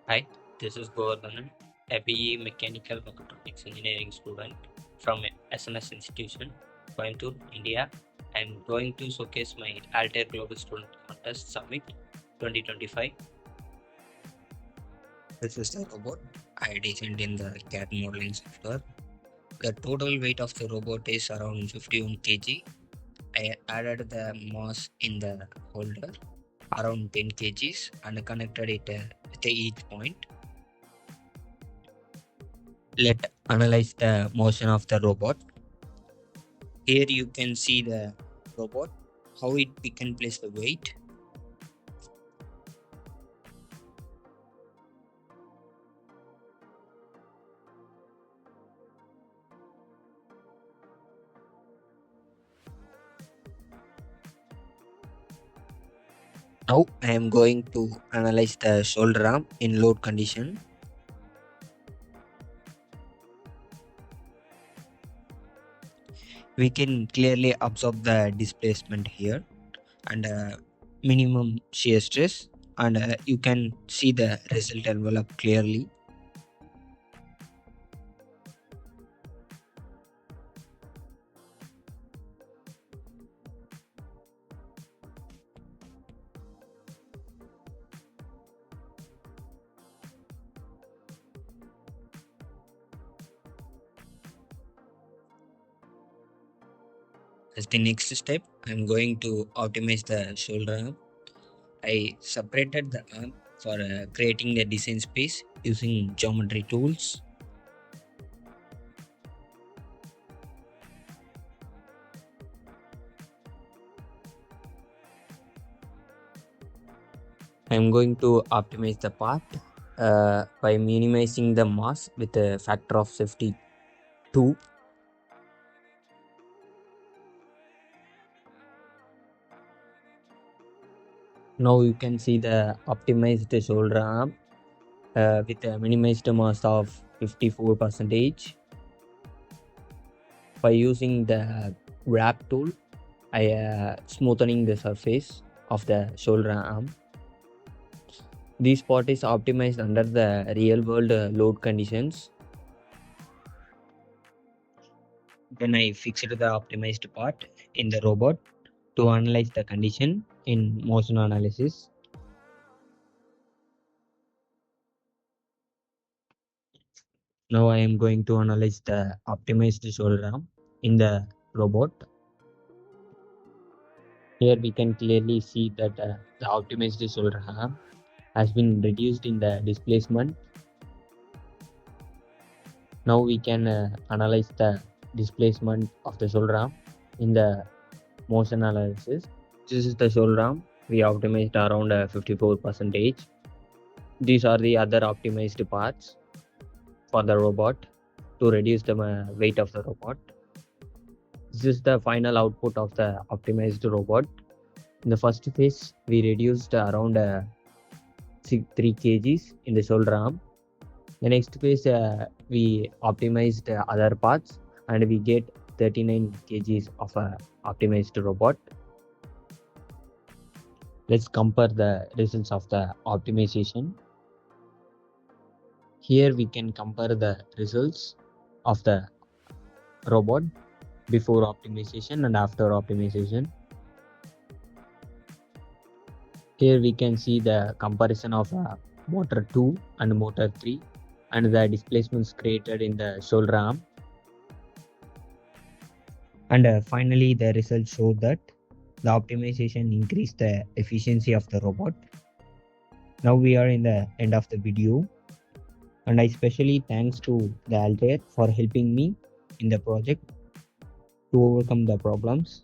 Hi, this is Govardhanan, a BE Mechanical Mechatronics Engineering student from SNS institution, Coimbatore, India. I'm going to showcase my Altair Global Student Contest Summit 2025. This is the robot I designed in the CAD modeling software. The total weight of the robot is around 51 kg. I added the mass in the holder around 10 kgs and connected it with each point. Let's analyze the motion of the robot. Here you can see the robot, how it pick and place the weight. Now I am going to analyze the shoulder arm in load condition. We can clearly observe the displacement here and minimum shear stress, and you can see the result envelope clearly. As the next step, I'm going to optimize the shoulder arm. I separated the arm for creating the design space using geometry tools. I'm going to optimize the path by minimizing the mass with a factor of safety 2. Now you can see the optimized shoulder arm with a minimized mass of 54%. By using the wrap tool, I smoothening the surface of the shoulder arm. This part is optimized under the real world load conditions. Then I fixed the optimized part in the robot to analyze the condition in motion analysis. Now I am going to analyze the optimized shoulder arm in the robot. Here we can clearly see that the optimized shoulder arm has been reduced in the displacement. Now we can analyze the displacement of the shoulder arm in the motion analysis. This is the shoulder arm. We optimized around 54%. These are the other optimized parts for the robot to reduce the weight of the robot. This is the final output of the optimized robot. In the first phase, we reduced around 3 kgs in the shoulder arm. The next phase, we optimized other parts and we get 39 kgs of a optimized robot. Let's compare the results of the optimization. Here we can compare the results of the robot before optimization and after optimization. Here we can see the comparison of motor 2 and motor 3 and the displacements created in the shoulder arm. And finally, the results show that the optimization increased the efficiency of the robot. Now we are in the end of the video, and I especially thanks to the Altair for helping me in the project to overcome the problems.